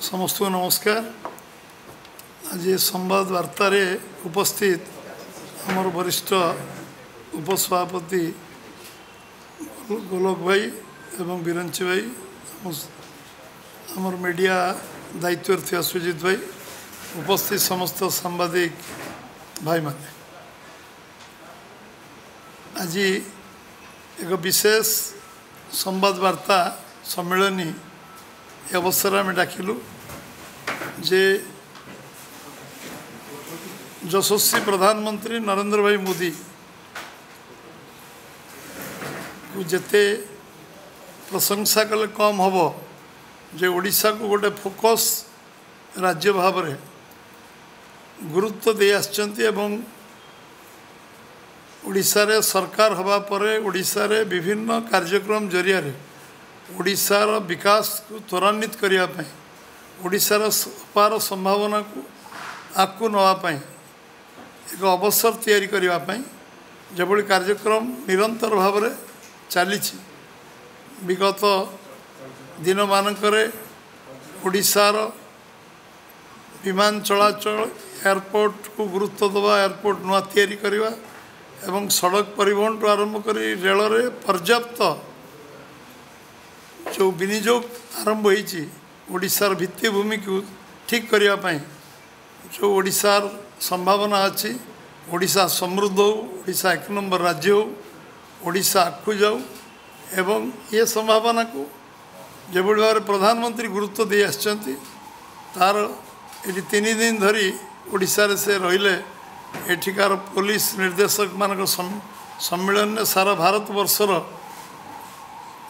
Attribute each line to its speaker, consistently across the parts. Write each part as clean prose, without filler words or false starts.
Speaker 1: समस्त को नमस्कार। आज संवाद वार्तार उपस्थित आमर वरिष्ठ उपसभापति गोलक भाई एवं बिरंची भाई, आमर मीडिया दायित्व थी सुजित भाई, उपस्थित समस्त सांबादिक भाई माने, आज एक विशेष संवाद वार्ता सम्मेलनी अवसर आम डाकिलु जे यशस्वी प्रधानमंत्री नरेंद्र भाई मोदी को जेते प्रशंसा कले कम हम जे ओडिशा को गोटे फोकस राज्य भाव में गुरुत्व दे आछंती एवं ओडिशा रे सरकार हवा परे ओडिशा रे विभिन्न कार्यक्रम जरिया रे ओडिशार विकास को त्वरान्वित करने ओडिशार अपार संभावना को आगू नापी एक अवसर तैयारी करने जबली कार्यक्रम निरंतर भाव में चली विगत दिन मानकर ओडिशार विमान चलाचल एयरपोर्ट को गुरुत्व दवा एयरपोर्ट नुआ तैयारी करवा एवं सड़क परिवहन ठूँ आरंभ कर रेल रे पर्याप्त जो विनियोग आरंभ होशार भित्तिभूमि को ठीक करने जो ओडिशार संभावना अच्छी ओडिशा समृद्ध हो ओडिशा एक नंबर राज्य हो ओडिशा आगू जाऊ एवं ये संभावना को जो भाव प्रधानमंत्री गुरुत्व दे आछंती तार ये 3 दिन धरी ओडिशा रे से रहिले एठिकार पुलिस निर्देशक मानक सम्मेलन में सारा भारत वर्षर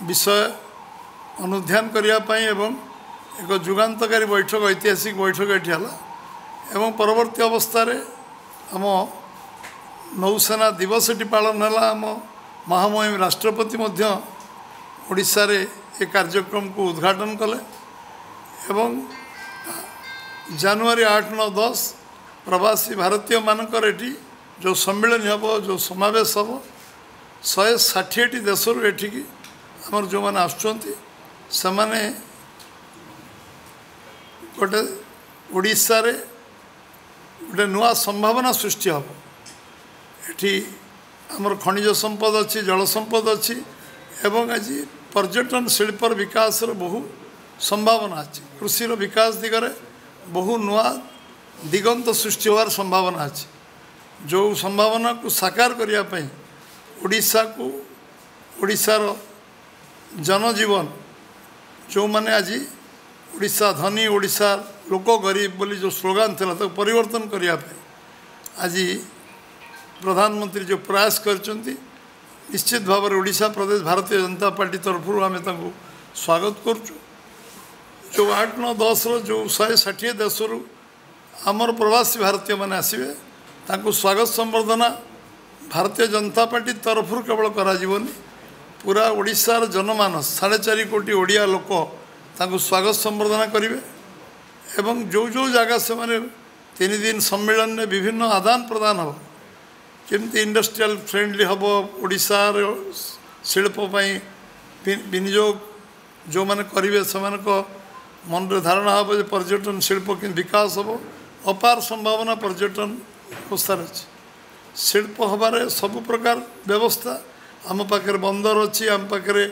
Speaker 1: विषय अनुध्यान करने एवं एक जुगान्तकारी बैठक ऐतिहासिक बैठक ये एवं परवर्ती अवस्था आम नौसेना दिवस पालन है आम महामहिम राष्ट्रपति ओडिशा रे ये कार्यक्रम को उद्घाटन कले एवं जनवरी 8, 9, 10 प्रवासी भारतीय मानकर एटी जो सम्मेलन हम जो समावेश हम 160 देश एठिकी आमर जो मैंने आसुँच से गोटे ओडिशा रे गोटे नुआ संभावना सृष्टि हम एठी आमर खनिज संपद अच्छी जल संपद अच्छी एवं आज पर्यटन शिल्पर विकास बहु संभावना अच्छी कृषि विकास दिगरे बहु नुआ दिगंत सृष्टि होवार संभावना अच्छी जो संभावना को साकार करने ओडिशा को ओडिशार जनजीवन जो मैंने आज ओडिशा धनी ओडिशा लोक गरीब बोली जो स्लोगान था तो परिवर्तन करने आज प्रधानमंत्री जो प्रयास करचंती निश्चित भाव में ओडिशा प्रदेश भारतीय जनता पार्टी तरफ आम स्वागत करुँ जो 8, 9, 10 जो 160 देश आमर प्रवासी भारतीय मैंने आसवे तांको स्वागत संबर्धना भारतीय जनता पार्टी तरफ केवल करा पूरा ओडिशार जनमानस 4.5 कोटी ओडिया लोक तांको स्वागत संबर्धना करेंगे एवं जो जो जगह से माने 3 दिन सम्मेलन में विभिन्न आदान प्रदान हम केमती इंडस्ट्रियल फ्रेंडली हम ओडिशार शिल्पपाई विनियोग जो मैंने करेंगे से मन धारणा हम पर्यटन शिल्प कि विकास हम अपार संभावना पर्यटन अवस्था अच्छी शिल्प हबार सब प्रकार व्यवस्था आम पाखे बंदर अच्छी आम पाखे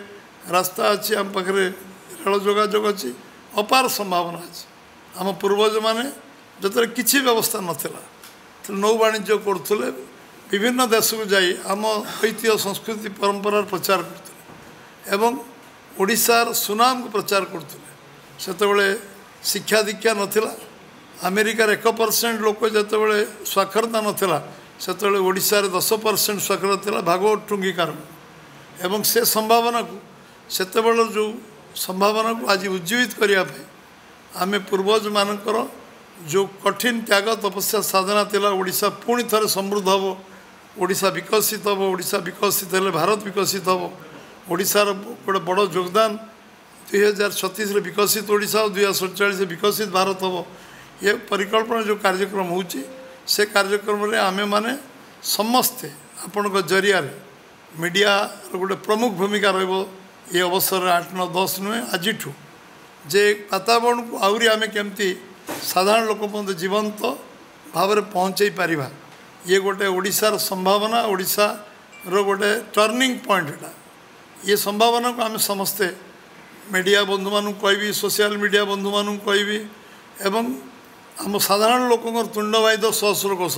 Speaker 1: रास्ता अच्छी आम पाखे रेल जोगाजोग अच्छी अपार संभावना अच्छी आम पूर्वज मैंने जो किसी व्यवस्था नाला नौ वाणिज्य करुले विभिन्न देश को जाई आम ऐतिह्य संस्कृति परंपरार प्रचार करते एवं ओडिशार सुनाम को प्रचार करते से शिक्षा दीक्षा नाला अमेरिकार 1% लोक जिते साक्षरता नाला से ओडिशार 10% साक्षरता भागवत टुंगी कारण एवं से संभावना को सेते जो संभावना को आज उज्जीवित करने आम पूर्वज मानकर जो कठिन त्याग तपस्या साधना थिला ओडिशा पुणी थे समृद्ध हम ओडिशा विकसित हम ओडिशा विकसित हेले भारत विकसित हम ओडिशार गोटे बड़ योगदान 2036 विकसित ओडिशा 2047 विकसित भारत हम ये परिकल्पना जो कार्यक्रम होची से कार्यक्रम रे आमे माने समस्ते आपण जरिया मीडिया गोटे प्रमुख भूमिका रही ये अवसर 8, 9, 10 नुहे आज जे वातावरण को आहरी आम केमती साधारण लोक मध्य जीवंत भाव में पहुँचे पारिबा ये गोटे ओडिशार संभावना ओडिशार गोटे टर्निंग पॉइंट एटा ये संभावना को आम समस्ते मीडिया बंधु मानू कहबी सोशल मीडिया बंधु मानू कहबी एवं आम साधारण लोकंर तुंडवाद सहस्र कोश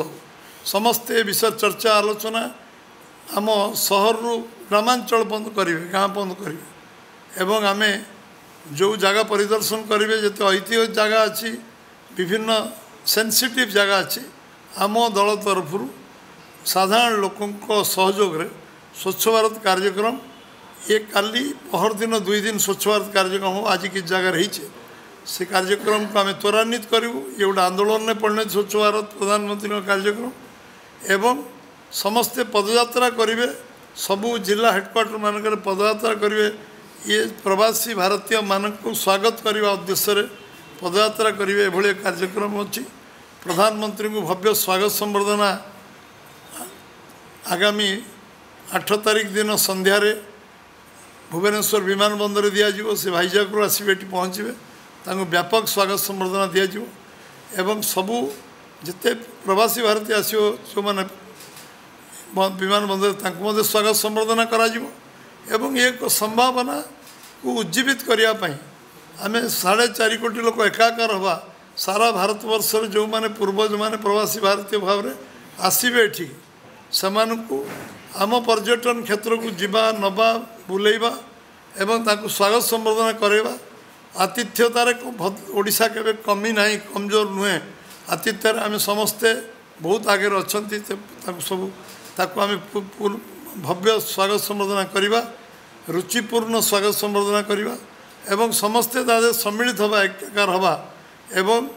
Speaker 1: समस्ते विषय चर्चा आलोचना आम सहर ग्रामांचल बंद करेंगे गाँ बंद करेंगे एवं आम जो जगह परिदर्शन करेंगे जिते ऐतिह्य जगह अच्छी विभिन्न सेंसिटिव जगह अच्छी आम दल तरफ साधारण लोकों सहयोग रे स्वच्छ भारत कार्यक्रम ये काली पहर दिन 2 दिन स्वच्छ भारत कार्यक्रम हो आज किस जगह रही से कार्यक्रम को आम त्वरान्वित करूँ ये गोटे आंदोलन में परिणत स्वच्छ भारत प्रधानमंत्री कार्यक्रम एवं समस्ते पदयात्रा करेंगे सबू जिला हेडक्वार्टर मानक पदयात्रा करेंगे ये प्रवासी भारतीय मानक स्वागत करने उद्देश्य पदयात्रा करेंगे एभली कार्यक्रम अच्छी प्रधानमंत्री को भव्य स्वागत संबर्धना आगामी 8 तारिख दिन संध्यारे भुवनेश्वर विमान बंदर दिज्व से भाईजाग आसवे पहुँचे तांको व्यापक स्वागत संबर्धना दिज्व एवं सबू जिते प्रवासी भारतीय आसो जो मैंने विमान बंदर तांको स्वागत संबर्धना करा एवं एक संभावना को उज्जीवित करने आम 4.5 कोटी लोक एकाकार हवा सारा भारतवर्ष जो मैंने पूर्वज मैंने प्रवासी भारतीय भाव में आसवे एठी सेमानकु आम पर्यटन क्षेत्र को जीवा नवा बुलेवा एवं ताकु स्वागत संबर्धना करवा आतिथ्यतार ओडिशा केबे कमी नहीं कमजोर नुहे आतिथ्य आम समस्ते बहुत आगे अच्छा सब आम भव्य स्वागत संबर्धना करवा रुचिपूर्ण स्वागत संबर्धना करवा एवं समस्ते तादे सम्मिलित हवा एकाकार हवा एवं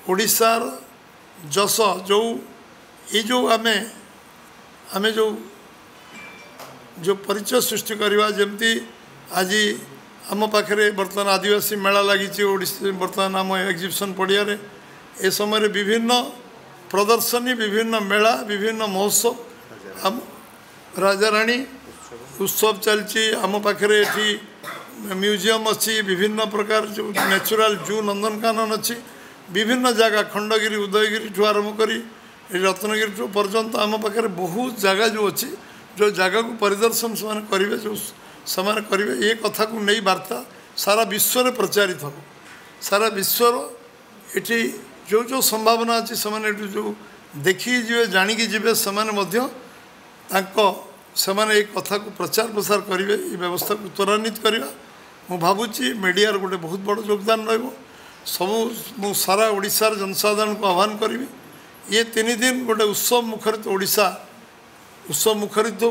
Speaker 1: ओडिशार जस जो ये जो आमे जो परिचय सृष्टि करवा जमती आज आम पाखे बर्तमान आदिवासी मेला लगी बर्तमान आम एग्जिबिशन पड़िया ए समय विभिन्न प्रदर्शनी विभिन्न मेला विभिन्न महोत्सव आम राजाराणी उत्सव चलती आम पाखे ये म्यूजियम अच्छी विभिन्न प्रकार जो नेचुरल जू नंदनकानन अच्छी विभिन्न जगह खंडगिरी उदयगिरी ठू आरंभ करी रत्नगिरी ठू पर्यंत आम पाखे बहुत जगह जो अच्छी जो जगह को परिदर्शन से करेंगे जो से करेंगे ये कथा को नहीं वार्ता सारा विश्व में प्रचारित हो सारा विश्वर ये जो जो संभावना अच्छी से जो देखी जी जाणिकी जी से कथा को प्रचार प्रसार करेंगे ये व्यवस्था को त्वरान्वित करवा मु भावुची मीडियार गोटे बहुत बड़ योगदान सबू मु सारा ओडिशार जनसाधारण को आह्वान करी ये 3 दिन गोटे उत्सव मुखरित ओडिशा उत्सव मुखरित हो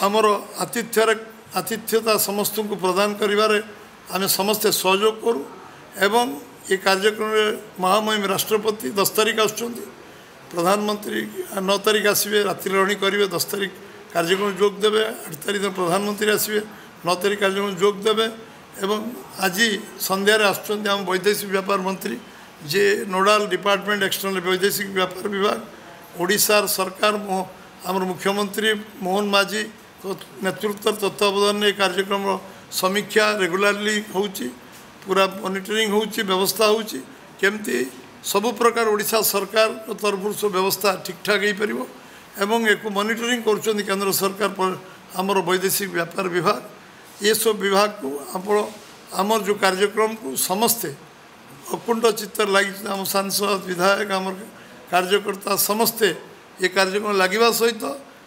Speaker 1: आमर आतिथ्यता समस्त को प्रदान करिबारे आमे समस्ते सहयोग करूँ एवं ये कार्यक्रम महामहिम राष्ट्रपति 10 तारिख आसुच्चंती प्रधानमंत्री 9 तारिख आसवे रात्रि रही करेंगे 10 तारिख कार्यक्रम जोग देवे 8 तारिख प्रधानमंत्री आसवे 9 तारिख कार्यक्रम जोग देवे एवं आज संध्यारे आसुच्चंती आम वैदेशिक व्यापार मंत्री जे नोडाल डिपार्टमेंट एक्सटर्नल वैदेशिक व्यापार विभाग ओडिशार सरकार आमर मुख्यमंत्री मोहन माझी नेतृत्व तत्वावधान ये कार्यक्रम समीक्षा रेगुलारली होची पूरा मॉनिटरिंग होची व्यवस्था होची केमती सबु प्रकार ओडिशा सरकार तरफ सब व्यवस्था ठीक ठाक हो पार एवं एक मॉनिटरिंग कर केंद्र सरकार आमर वैदेशिक व्यापार विभाग ये सब विभाग को आमर जो कार्यक्रम को समस्ते अकुंठ चित्त लगी आम सांसद विधायक आम कार्यकर्ता समस्ते ये कार्यक्रम लगे सहित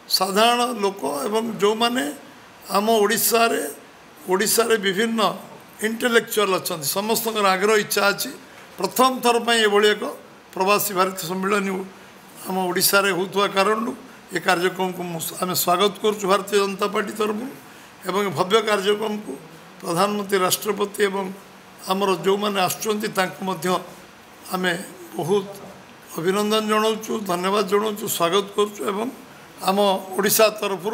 Speaker 1: साधारण लोक एवं जो माने आम ओडिशा रे विभिन्न इंटेलेक्चुअल अच्छा समस्त आग्रह इच्छा अच्छी प्रथम थर पर ये एक प्रवासी भारतीय सम्मेलन आम ओडिशा रे होता कारण ये कार्यक्रम को आम स्वागत करुँ भारतीय जनता पार्टी तरफ एवं भव्य कार्यक्रम को प्रधानमंत्री राष्ट्रपति एवं आमर जो मैंने आम बहुत अभिनंदन जनाऊँ धन्यवाद जनाऊँ स्वागत करुँ एवं आम ओडिशा तरफ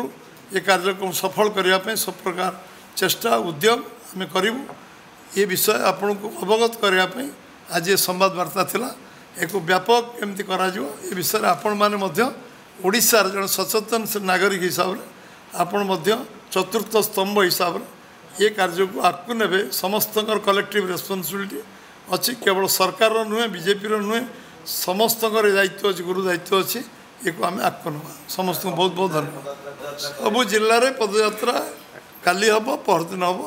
Speaker 1: ये कार्यक्रम सफल करने सब प्रकार चेष्टा उद्यम आम करूँ ये विषय आपण को अवगत करने आज ये संवाद वार्ता थिला एक व्यापक एमती करा ये विषय आपण माने ओडिशार जन सचेतन नागरिक हिसाब से आपण चतुर्थ स्तंभ हिसाब से ये कार्य को आगू ने समस्त कलेक्टिव रेस्पॉन्सिबिलिटी अच्छी केवल सरकार नुहे बीजेपी नुहे समस्त दायित्व अच्छी गुरु दायित्व अच्छी ये को आम आगू ना समस्त को बहुत बहुत धन्यवाद सबू जिले में पदयात्रा काली हम परदिन हम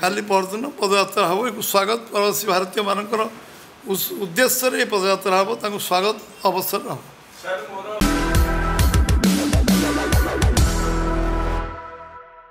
Speaker 1: काली परदिन पदयात्रा हम एक स्वागत प्रवासी भारतीय मानकर उद्देश्य पदयात्रा हम स्वागत अवसर हम